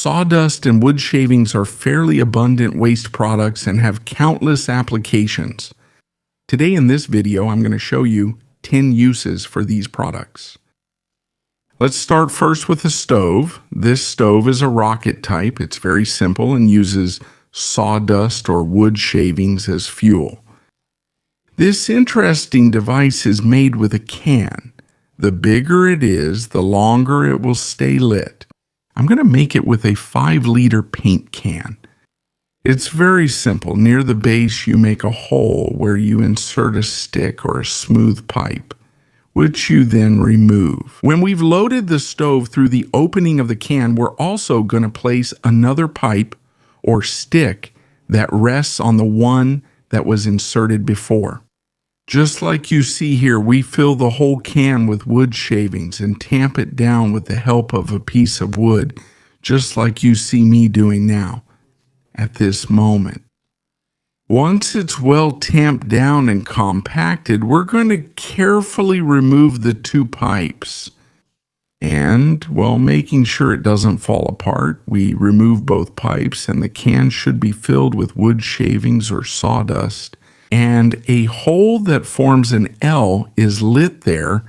Sawdust and wood shavings are fairly abundant waste products and have countless applications. Today in this video, I'm going to show you 10 uses for these products. Let's start first with a stove. This stove is a rocket type. It's very simple and uses sawdust or wood shavings as fuel. This interesting device is made with a can. The bigger it is, the longer it will stay lit. I'm going to make it with a 5-liter paint can. It's very simple. Near the base, you make a hole where you insert a stick or a smooth pipe, which you then remove. When we've loaded the stove through the opening of the can, we're also going to place another pipe or stick that rests on the one that was inserted before. Just like you see here, we fill the whole can with wood shavings and tamp it down with the help of a piece of wood, just like you see me doing now, at this moment. Once it's well tamped down and compacted, we're going to carefully remove the 2 pipes. And, while making sure it doesn't fall apart, we remove both pipes, and the can should be filled with wood shavings or sawdust. And a hole that forms an L is lit there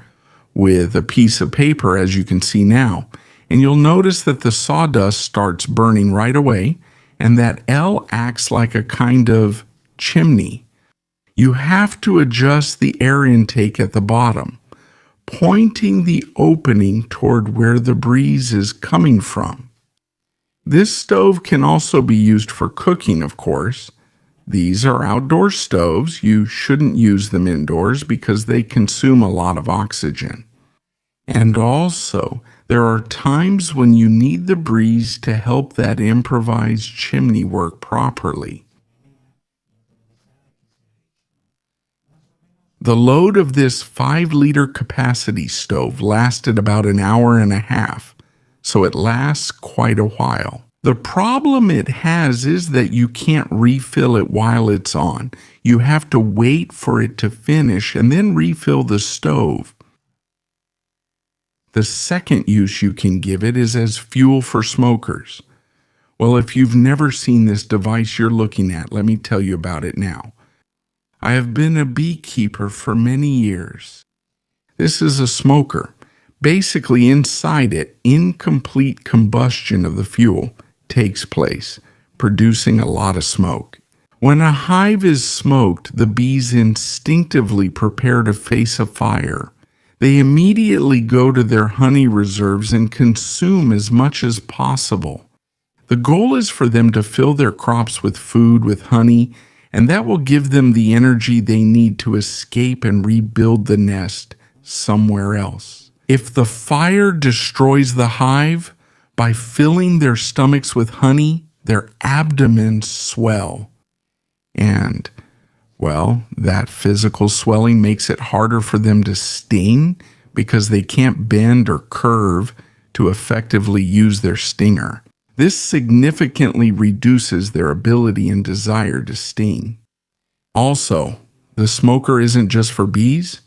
with a piece of paper, as you can see now. And you'll notice that the sawdust starts burning right away, and that L acts like a kind of chimney. You have to adjust the air intake at the bottom, pointing the opening toward where the breeze is coming from. This stove can also be used for cooking, of course. These are outdoor stoves. You shouldn't use them indoors because they consume a lot of oxygen. And also, there are times when you need the breeze to help that improvised chimney work properly. The load of this 5-liter capacity stove lasted about an hour and a half, so it lasts quite a while. The problem it has is that you can't refill it while it's on. You have to wait for it to finish and then refill the stove. The second use you can give it is as fuel for smokers. Well, if you've never seen this device you're looking at, let me tell you about it now. I have been a beekeeper for many years. This is a smoker. Basically, inside it, incomplete combustion of the fuel takes place, producing a lot of smoke. When a hive is smoked, the bees instinctively prepare to face a fire. They immediately go to their honey reserves and consume as much as possible. The goal is for them to fill their crops with food, with honey, and that will give them the energy they need to escape and rebuild the nest somewhere else. If the fire destroys the hive, by filling their stomachs with honey, their abdomens swell. And, well, that physical swelling makes it harder for them to sting because they can't bend or curve to effectively use their stinger. This significantly reduces their ability and desire to sting. Also, the smoker isn't just for bees.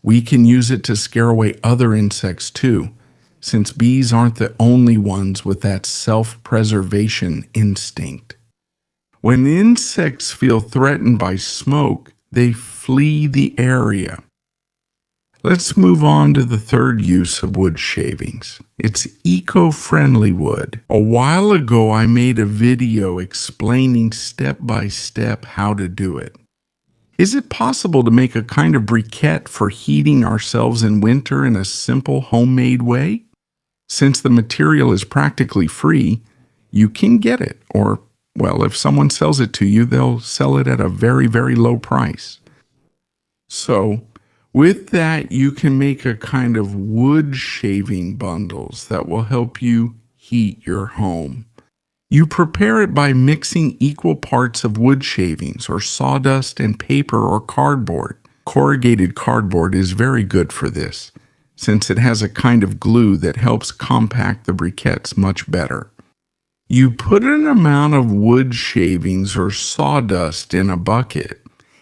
We can use it to scare away other insects too, since bees aren't the only ones with that self-preservation instinct. When insects feel threatened by smoke, they flee the area. Let's move on to the third use of wood shavings. It's eco-friendly wood. A while ago, I made a video explaining step-by-step how to do it. Is it possible to make a kind of briquette for heating ourselves in winter in a simple homemade way? Since the material is practically free, you can get it. Or, well, if someone sells it to you, they'll sell it at a very, very low price. So, with that, you can make a kind of wood shaving bundles that will help you heat your home. You prepare it by mixing equal parts of wood shavings or sawdust and paper or cardboard. Corrugated cardboard is very good for this, since it has a kind of glue that helps compact the briquettes much better. You put an amount of wood shavings or sawdust in a bucket,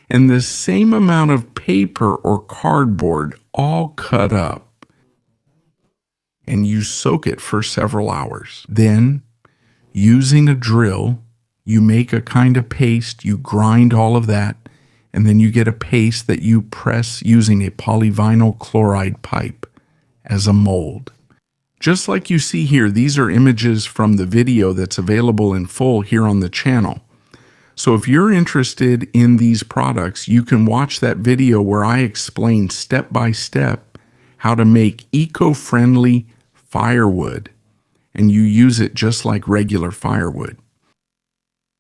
and the same amount of paper or cardboard all cut up. And you soak it for several hours. Then Using a drill, you make a kind of paste, you grind all of that, and then you get a paste that you press using a polyvinyl chloride pipe as a mold. Just like you see here, these are images from the video that's available in full here on the channel. So if you're interested in these products, you can watch that video where I explain step by step how to make eco-friendly firewood, and you use it just like regular firewood.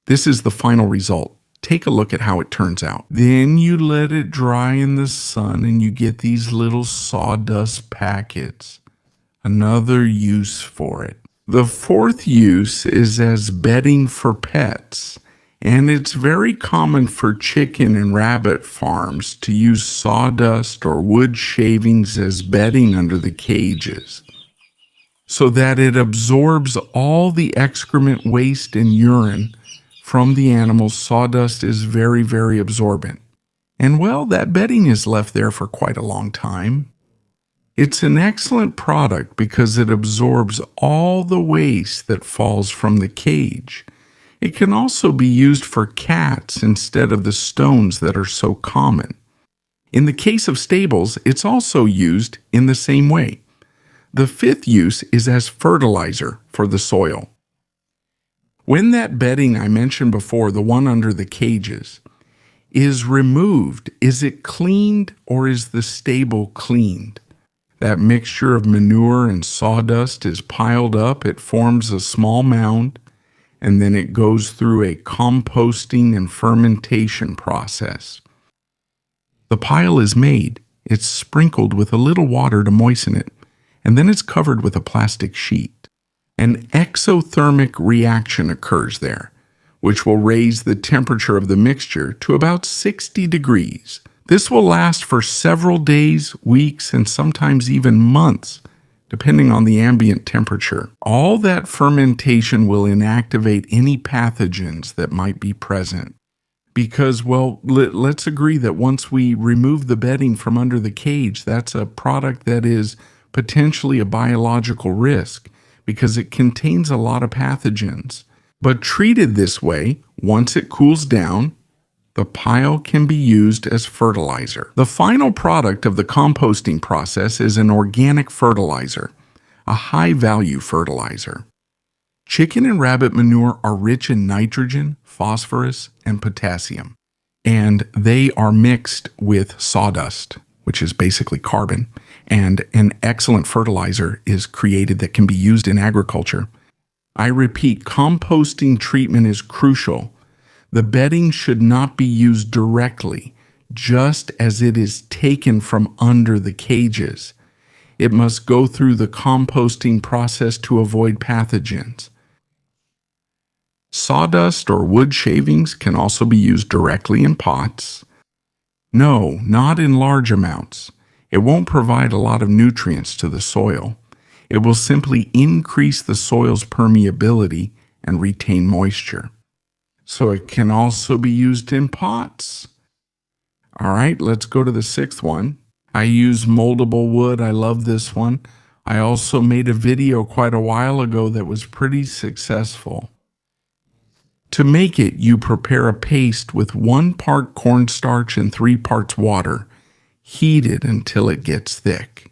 This is the final result. Take a look at how it turns out. Then you let it dry in the sun and you get these little sawdust packets. Another use for it. The fourth use is as bedding for pets. And it's very common for chicken and rabbit farms to use sawdust or wood shavings as bedding under the cages, so that it absorbs all the excrement, waste, and urine from the animals. Sawdust is very, very absorbent. And well, that bedding is left there for quite a long time. It's an excellent product because it absorbs all the waste that falls from the cage. It can also be used for cats instead of the stones that are so common. In the case of stables, it's also used in the same way. The fifth use is as fertilizer for the soil. When that bedding I mentioned before, the one under the cages, is removed, is it cleaned or is the stable cleaned? That mixture of manure and sawdust is piled up, it forms a small mound, and then it goes through a composting and fermentation process. The pile is made, it's sprinkled with a little water to moisten it, and then it's covered with a plastic sheet. An exothermic reaction occurs there, which will raise the temperature of the mixture to about 60 degrees. This will last for several days, weeks, and sometimes even months, depending on the ambient temperature. All that fermentation will inactivate any pathogens that might be present. Because, well, let's agree that once we remove the bedding from under the cage, that's a product that is potentially a biological risk because it contains a lot of pathogens. But treated this way, once it cools down, the pile can be used as fertilizer. The final product of the composting process is an organic fertilizer, a high-value fertilizer. Chicken and rabbit manure are rich in nitrogen, phosphorus, and potassium, and they are mixed with sawdust, which is basically carbon, and an excellent fertilizer is created that can be used in agriculture. I repeat, composting treatment is crucial. The bedding should not be used directly, just as it is taken from under the cages. It must go through the composting process to avoid pathogens. Sawdust or wood shavings can also be used directly in pots. No, not in large amounts. It won't provide a lot of nutrients to the soil. It will simply increase the soil's permeability and retain moisture. So it can also be used in pots. All right, let's go to the sixth one. I use moldable wood. I love this one. I also made a video quite a while ago that was pretty successful. To make it, you prepare a paste with 1 part cornstarch and 3 parts water, heated until it gets thick.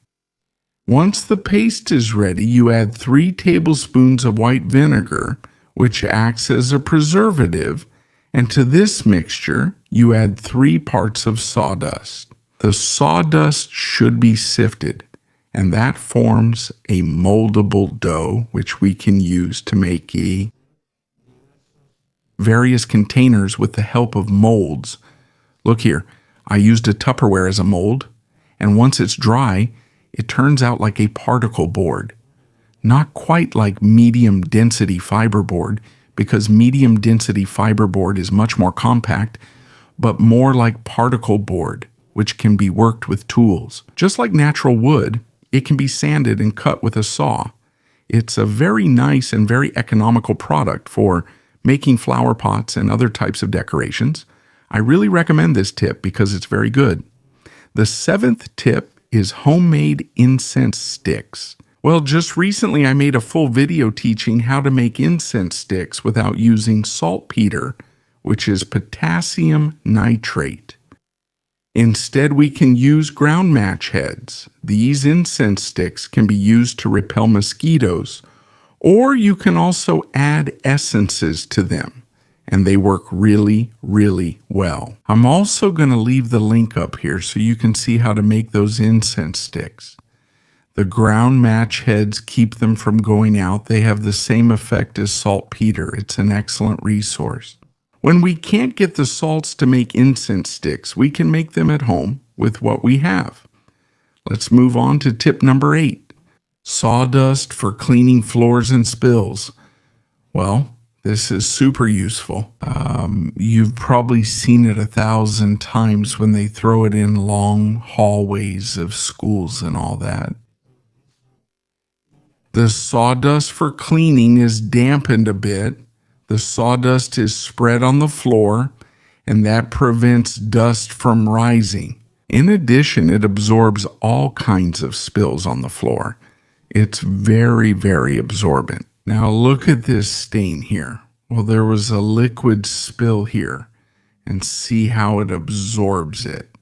Once the paste is ready, you add 3 tablespoons of white vinegar, which acts as a preservative, and to this mixture, you add 3 parts of sawdust. The sawdust should be sifted, and that forms a moldable dough, which we can use to make various containers with the help of molds. Look here, I used a Tupperware as a mold, and once it's dry, it turns out like a particle board. Not quite like medium density fiberboard, because medium density fiberboard is much more compact, but more like particle board, which can be worked with tools. Just like natural wood, it can be sanded and cut with a saw. It's a very nice and very economical product for making flower pots and other types of decorations. I really recommend this tip because it's very good. The 7th tip is homemade incense sticks. Well, just recently I made a full video teaching how to make incense sticks without using saltpeter, which is potassium nitrate. Instead, we can use ground match heads. These incense sticks can be used to repel mosquitoes, or you can also add essences to them, and they work really, really well. I'm also going to leave the link up here so you can see how to make those incense sticks. The ground match heads keep them from going out. They have the same effect as saltpeter. It's an excellent resource. When we can't get the salts to make incense sticks, we can make them at home with what we have. Let's move on to tip number 8. Sawdust for cleaning floors and spills. Well, this is super useful. You've probably seen it 1,000 times when they throw it in long hallways of schools and all that. The sawdust for cleaning is dampened a bit. The sawdust is spread on the floor, and that prevents dust from rising. In addition, it absorbs all kinds of spills on the floor. It's very, very absorbent. Now look at this stain here. Well, there was a liquid spill here, and see how it absorbs it.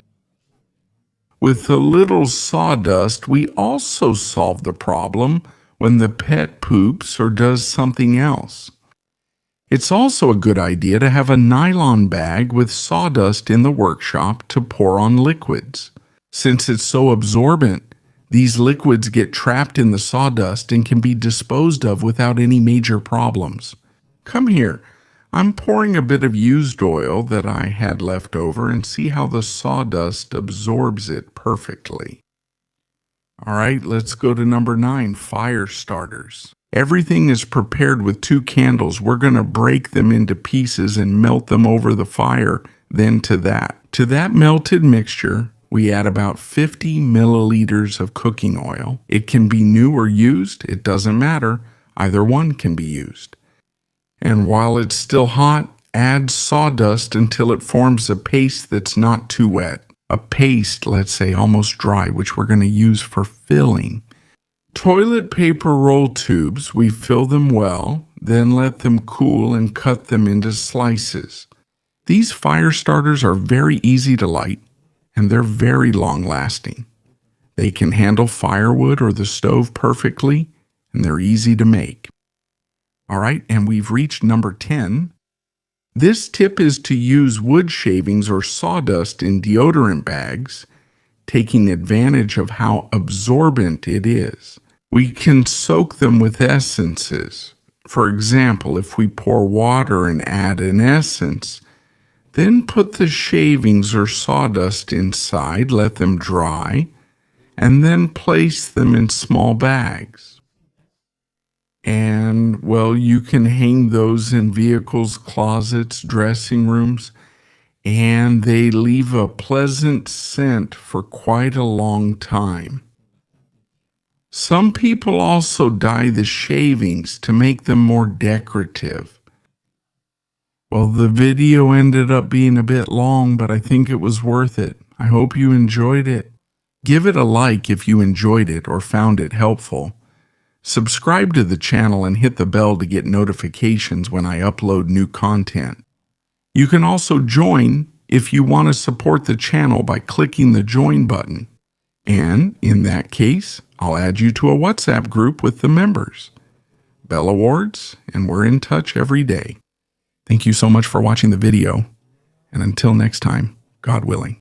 With a little sawdust, we also solve the problem when the pet poops or does something else. It's also a good idea to have a nylon bag with sawdust in the workshop to pour on liquids. Since it's so absorbent, these liquids get trapped in the sawdust and can be disposed of without any major problems. Come here. I'm pouring a bit of used oil that I had left over and see how the sawdust absorbs it perfectly. All right, let's go to number 9, fire starters. Everything is prepared with 2 candles. We're going to break them into pieces and melt them over the fire, then to that. To that melted mixture, we add about 50 milliliters of cooking oil. It can be new or used. It doesn't matter. Either one can be used. And while it's still hot, add sawdust until it forms a paste that's not too wet. A paste, let's say, almost dry, which we're going to use for filling. Toilet paper roll tubes, we fill them well, then let them cool and cut them into slices. These fire starters are very easy to light, and they're very long-lasting. They can handle firewood or the stove perfectly, and they're easy to make. All right, and we've reached number 10. This tip is to use wood shavings or sawdust in deodorant bags, taking advantage of how absorbent it is. We can soak them with essences. For example, if we pour water and add an essence, then put the shavings or sawdust inside, let them dry, and then place them in small bags. And, well, you can hang those in vehicles, closets, dressing rooms, and they leave a pleasant scent for quite a long time. Some people also dye the shavings to make them more decorative. Well, the video ended up being a bit long, but I think it was worth it. I hope you enjoyed it. Give it a like if you enjoyed it or found it helpful. Subscribe to the channel and hit the bell to get notifications when I upload new content. You can also join if you want to support the channel by clicking the join button. And in that case, I'll add you to a WhatsApp group with the members. Bell Awards, and we're in touch every day. Thank you so much for watching the video, and until next time, God willing.